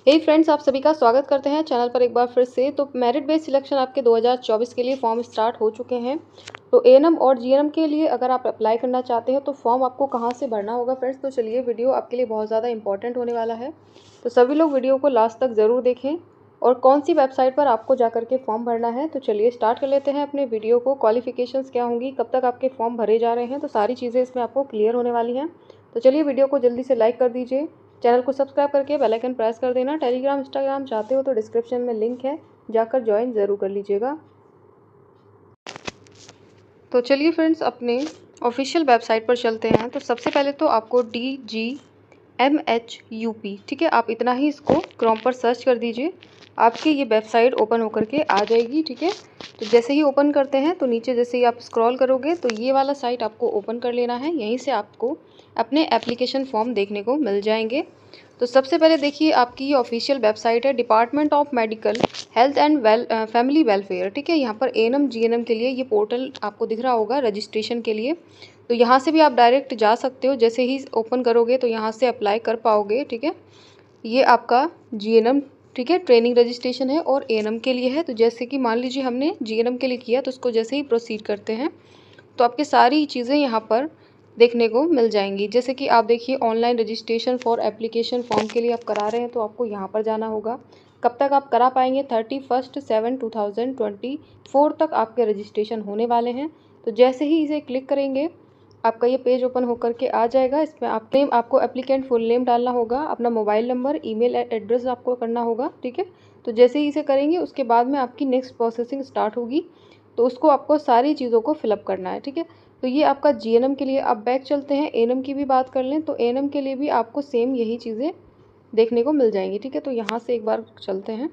हे friends, आप सभी का स्वागत करते हैं चैनल पर एक बार फिर से। तो मेरिट बेस्ड सिलेक्शन आपके 2024 के लिए फॉर्म स्टार्ट हो चुके हैं। तो एएनएम और जीएनएम के लिए अगर आप अप्लाई करना चाहते हो तो फॉर्म आपको कहां से भरना होगा फ्रेंड्स। तो चलिए, वीडियो आपके लिए बहुत ज़्यादा इंपॉर्टेंट होने वाला है, तो सभी लोग वीडियो को लास्ट तक ज़रूर देखें। और कौन सी वेबसाइट पर आपको जा करके फॉर्म भरना है, तो चलिए स्टार्ट कर लेते हैं अपने वीडियो को। क्वालिफिकेशंस क्या होंगी, कब तक आपके फॉर्म भरे जा रहे हैं, तो सारी चीज़ें इसमें आपको क्लियर होने वाली हैं। तो चलिए, वीडियो को जल्दी से लाइक कर दीजिए, चैनल को सब्सक्राइब करके बेल आइकन प्रेस कर देना। टेलीग्राम इंस्टाग्राम चाहते हो तो डिस्क्रिप्शन में लिंक है, जाकर ज्वाइन ज़रूर कर लीजिएगा। तो चलिए फ्रेंड्स, अपने ऑफिशियल वेबसाइट पर चलते हैं। तो सबसे पहले तो आपको DGMHUP, ठीक है, आप इतना ही इसको क्रोम पर सर्च कर दीजिए, आपकी ये वेबसाइट ओपन होकर के आ जाएगी। ठीक है, तो जैसे ही ओपन करते हैं तो नीचे जैसे ही आप स्क्रॉल करोगे तो ये वाला साइट आपको ओपन कर लेना है। यहीं से आपको अपने एप्लीकेशन फॉर्म देखने को मिल जाएंगे। तो सबसे पहले देखिए, आपकी ये ऑफिशियल वेबसाइट है, department of medical health and family welfare. ठीक है, यहाँ पर एएनएम जीएनएम के लिए ये पोर्टल आपको दिख रहा होगा रजिस्ट्रेशन के लिए। तो यहाँ से भी आप डायरेक्ट जा सकते हो, जैसे ही ओपन करोगे तो यहाँ से अप्लाई कर पाओगे। ठीक है, ये आपका जीएनएम, ठीक है, ट्रेनिंग रजिस्ट्रेशन है और एएनएम के लिए है। तो जैसे कि मान लीजिए हमने जीएनएम के लिए किया, तो उसको जैसे ही प्रोसीड करते हैं तो आपकी सारी चीज़ें यहाँ पर देखने को मिल जाएंगी। जैसे कि आप देखिए, online registration for application form के लिए आप करा रहे हैं तो आपको यहाँ पर जाना होगा। कब तक आप करा पाएंगे, 31/7/2024 तक आपके रजिस्ट्रेशन होने वाले हैं। तो जैसे ही इसे क्लिक करेंगे आपका ये पेज ओपन होकर के आ जाएगा। इसमें आपको एप्लीकेंट फुल नेम डालना होगा, अपना मोबाइल नंबर, ईमेल एड्रेस आपको करना होगा। ठीक है, तो जैसे ही इसे करेंगे उसके बाद में आपकी नेक्स्ट प्रोसेसिंग स्टार्ट होगी, तो उसको आपको सारी चीज़ों को फिलअप करना है। ठीक है, तो ये आपका जीएनएम के लिए। अब बैक चलते हैं, एएनएम की भी बात कर लें तो एएनएम के लिए भी आपको सेम यही चीज़ें देखने को मिल जाएंगी। ठीक है, तो यहाँ से एक बार चलते हैं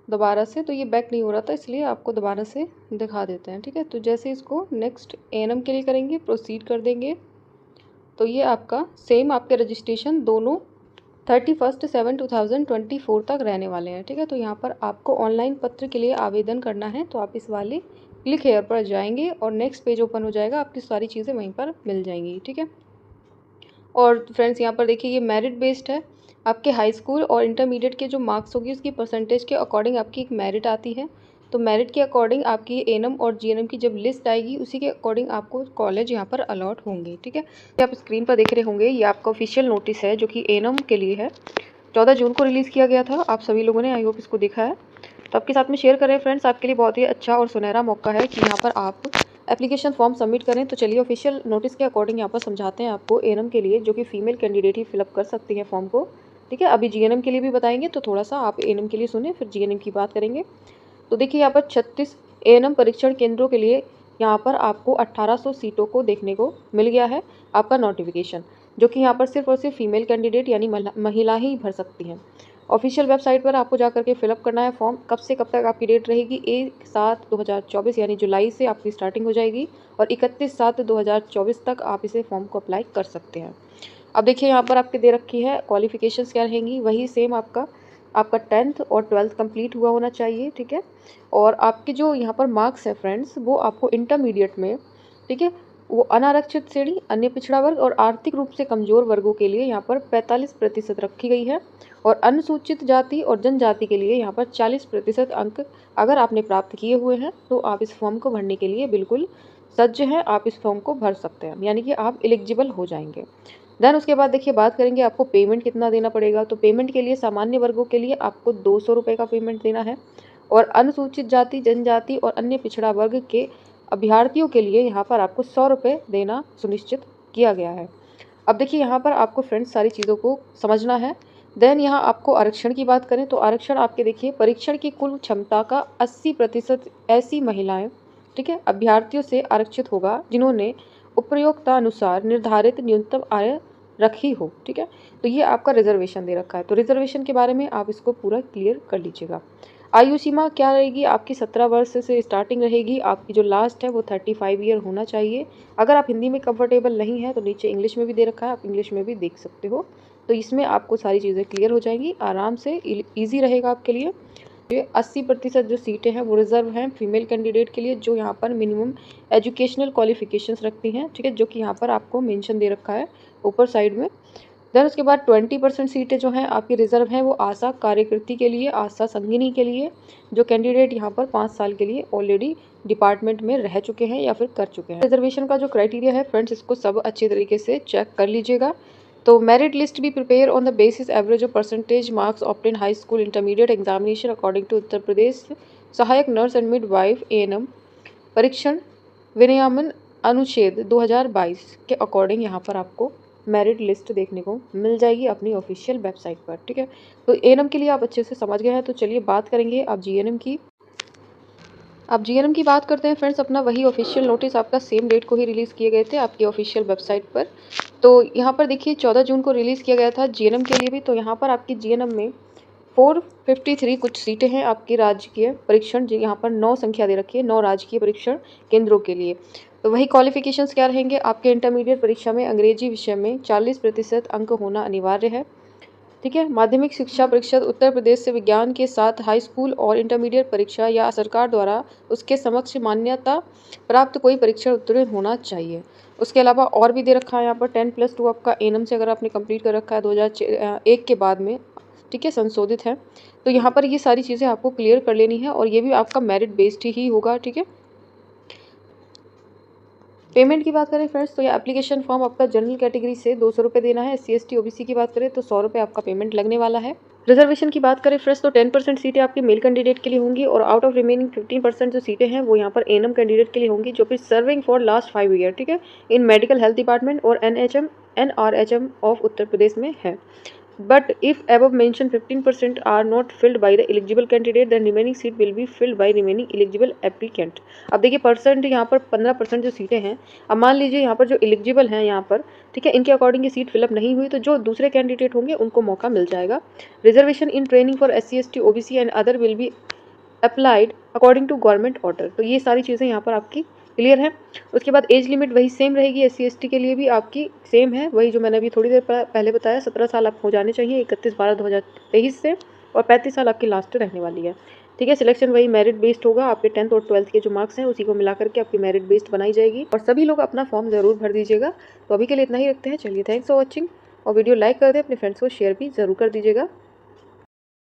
दोबारा से, तो ये बैक नहीं हो रहा था इसलिए आपको दोबारा से दिखा देते हैं। ठीक है, तो जैसे इसको नेक्स्ट एएनएम के लिए करेंगे, प्रोसीड कर देंगे, तो ये आपका सेम आपके रजिस्ट्रेशन दोनों 31/7/2024 तक रहने वाले हैं। ठीक है, तो यहाँ पर आपको ऑनलाइन पत्र के लिए आवेदन करना है, तो आप इस वाले क्लिक हेयर पर जाएंगे और नेक्स्ट पेज ओपन हो जाएगा, आपकी सारी चीज़ें वहीं पर मिल जाएंगी। ठीक है, और फ्रेंड्स यहाँ पर देखिए, ये मेरिट बेस्ड है। आपके हाई स्कूल और इंटरमीडिएट के जो मार्क्स होगी उसकी परसेंटेज के अकॉर्डिंग आपकी एक मेरिट आती है। तो मेरिट के अकॉर्डिंग आपकी एएनएम और जीएनएम की जब लिस्ट आएगी उसी के अकॉर्डिंग आपको कॉलेज यहाँ पर अलॉट होंगे। ठीक है, ये आप स्क्रीन पर देख रहे होंगे, ये आपका ऑफिशियल नोटिस है जो कि एएनएम के लिए है। 14 जून को रिलीज़ किया गया था, आप सभी लोगों ने आई होप इसको देखा है। तो आपके साथ में शेयर करें फ्रेंड्स, आपके लिए बहुत ही अच्छा और सुनहरा मौका है कि यहाँ पर आप एप्लीकेशन फॉर्म सबमिट करें। तो चलिए, ऑफिशियल नोटिस के अकॉर्डिंग यहाँ पर समझाते हैं आपको एएनएम के लिए, जो कि फीमेल कैंडिडेट ही फिलअप कर सकती है फॉर्म को। ठीक है, अभी जीएनएम के लिए भी बताएंगे, तो थोड़ा सा आप एएनएम के लिए सुने फिर जीएनएम की बात करेंगे। तो देखिए, यहाँ पर 36 एएनएम परीक्षण केंद्रों के लिए यहाँ पर आपको 1800 सीटों को देखने को मिल गया है आपका नोटिफिकेशन, जो कि यहाँ पर सिर्फ और सिर्फ फीमेल कैंडिडेट यानी महिला ही भर सकती हैं। ऑफिशियल वेबसाइट पर आपको जा करके फिलअप करना है फॉर्म। कब से कब तक आपकी डेट रहेगी, 1/7/2024 यानी जुलाई से आपकी स्टार्टिंग हो जाएगी और 31/7/2024 तक आप इसे फॉर्म को अप्लाई कर सकते हैं। अब देखिए, यहाँ पर आपके दे रखी है क्वालिफिकेशंस क्या रहेंगी, वही सेम आपका 10th और 12th कंप्लीट हुआ होना चाहिए। ठीक है, और आपके जो यहाँ पर मार्क्स है फ्रेंड्स, वो आपको इंटरमीडिएट में, ठीक है, वो अनारक्षित श्रेणी, अन्य पिछड़ा वर्ग और आर्थिक रूप से कमजोर वर्गों के लिए यहाँ पर 45% रखी गई है और अनुसूचित जाति और जनजाति के लिए यहाँ पर 40% अंक अगर आपने प्राप्त किए हुए हैं तो आप इस फॉर्म को भरने के लिए बिल्कुल सज्ज हैं, आप इस फॉर्म को भर सकते हैं, यानी कि आप एलिजिबल हो जाएंगे। देन उसके बाद देखिए, बात करेंगे आपको पेमेंट कितना देना पड़ेगा। तो पेमेंट के लिए सामान्य वर्गों के लिए आपको 200 रुपये का पेमेंट देना है और अनुसूचित जाति, जनजाति और अन्य पिछड़ा वर्ग के अभ्यर्थियों के लिए यहाँ पर आपको 100 रुपये देना सुनिश्चित किया गया है। अब देखिए, यहाँ पर आपको फ्रेंड्स सारी चीज़ों को समझना है। देन यहाँ आपको आरक्षण की बात करें तो आरक्षण आपके देखिए, परीक्षण की कुल क्षमता का 80% ऐसी महिलाएं, ठीक है, अभ्यर्थियों से आरक्षित होगा जिन्होंने उपयोक्ता अनुसार निर्धारित न्यूनतम आय रखी हो। ठीक है, तो ये आपका रिजर्वेशन दे रखा है। तो रिजर्वेशन के बारे में आप इसको पूरा क्लियर कर लीजिएगा। आयु सीमा क्या रहेगी आपकी, 17 वर्ष से स्टार्टिंग रहेगी। आपकी जो लास्ट है वो 35 ईयर होना चाहिए। अगर आप हिंदी में कंफर्टेबल नहीं है तो नीचे इंग्लिश में भी दे रखा है, आप इंग्लिश में भी देख सकते हो। तो इसमें आपको सारी चीज़ें क्लियर हो जाएंगी, आराम से ईजी रहेगा आपके लिए। ये 80% जो सीटें हैं वो रिजर्व हैं फीमेल कैंडिडेट के लिए, जो यहाँ पर मिनिमम एजुकेशनल क्वालिफिकेशंस रखती हैं। ठीक है, जो कि यहाँ पर आपको मेंशन दे रखा है ऊपर साइड में। देन उसके बाद 20% सीटें जो हैं आपकी रिजर्व हैं वो आशा कार्यकृति के लिए, आशा संगिनी के लिए, जो कैंडिडेट यहाँ पर 5 साल के लिए ऑलरेडी डिपार्टमेंट में रह चुके हैं या फिर कर चुके हैं। रिजर्वेशन का जो क्राइटेरिया है फ्रेंड्स, इसको सब अच्छी तरीके से चेक कर लीजिएगा। तो मेरिट लिस्ट भी prepare on the basis average of percentage marks obtain high school intermediate examination according to Uttar Pradesh सहायक नर्स एंड मिडवाइफ ANM परीक्षण विनियमन अनुच्छेद 2022 के अकॉर्डिंग यहाँ पर आपको मेरिट लिस्ट देखने को मिल जाएगी अपनी ऑफिशियल वेबसाइट पर, ठीक है। तो ANM के लिए आप अच्छे से समझ गए हैं। तो चलिए बात करेंगे अब GNM की। अब GNM की बात करते हैं फ्रेंड्स। अपना वही ऑफिशियल नोटिस आपका सेम डेट को ही रिलीज़ किए गए थे आपकी ऑफिशियल वेबसाइट पर। तो यहाँ पर देखिए 14 जून को रिलीज़ किया गया था GNM के लिए भी। तो यहाँ पर आपकी GNM में 453 कुछ सीटें हैं आपकी राजकीय परीक्षण, यहाँ पर 9 संख्या दे रखी है, 9 राजकीय परीक्षण केंद्रों के लिए। तो वही क्वालिफिकेशंस क्या रहेंगे आपके इंटरमीडिएट परीक्षा में अंग्रेजी विषय में 40% अंक होना अनिवार्य है, ठीक है। माध्यमिक शिक्षा परिषद उत्तर प्रदेश से विज्ञान के साथ हाई स्कूल और इंटरमीडिएट परीक्षा या सरकार द्वारा उसके समक्ष मान्यता प्राप्त कोई परीक्षा उत्तीर्ण होना चाहिए। उसके अलावा और भी दे रखा है यहाँ पर 10+2 आपका ANM से अगर आपने कंप्लीट कर रखा है 2001 के बाद में, ठीक है, संशोधित है। तो यहाँ पर ये सारी चीज़ें आपको क्लियर कर लेनी है और ये भी आपका मेरिट बेस्ड ही होगा, ठीक है। पेमेंट की बात करें फ्रेंड्स, तो ये एप्लीकेशन फॉर्म आपका जनरल कैटेगरी से 200 रुपये देना है। SC ST OBC की बात करें तो 100 रुपये आपका पेमेंट लगने वाला है। रिजर्वेशन की बात करें फ्रेंड्स, तो 10% सीटें आपकी मेल कैंडिडेट के लिए होंगी और आउट ऑफ रिमेनिंग 15% जो सीटें हैं वो यहाँ पर ANM कैंडिडेट के लिए होंगी जो कि सर्विंग फॉर लास्ट 5 ईयर, ठीक है, इन मेडिकल हेल्थ डिपार्टमेंट और NRHM ऑफ उत्तर प्रदेश में है। But if above mentioned 15% are not filled by the eligible candidate, then remaining seat will be filled by remaining eligible applicant। अब देखिए परसेंट यहाँ पर 15% जो सीटें हैं, अब मान लीजिए यहाँ पर जो एलिजिबल हैं यहाँ पर, ठीक है, इनके अकॉर्डिंग ये सीट फिलअप नहीं हुई तो जो दूसरे कैंडिडेट होंगे उनको मौका मिल जाएगा। Reservation in training for SC ST OBC and other will be applied according to government order. तो ये सारी चीज़ें यहाँ पर आपकी क्लियर है। उसके बाद एज लिमिट वही सेम रहेगी, SC ST के लिए भी आपकी सेम है, वही जो मैंने अभी थोड़ी देर पहले बताया, 17 साल आप हो जाने चाहिए 31/12/2023 से, और 35 साल आपकी लास्ट रहने वाली है, ठीक है। सिलेक्शन वही मेरिट बेस्ड होगा, आपके 10th और 12th के जो मार्क्स हैं उसी को मिला करके आपकी मेरिट बेस्ड बनाई जाएगी और सभी लोग अपना फॉर्म ज़रूर भर दीजिएगा। तो अभी के लिए इतना ही रखते हैं। चलिए, थैंक्स फॉर वॉचिंग, और वीडियो लाइक कर दें, अपने फ्रेंड्स को शेयर भी ज़रूर कर दीजिएगा।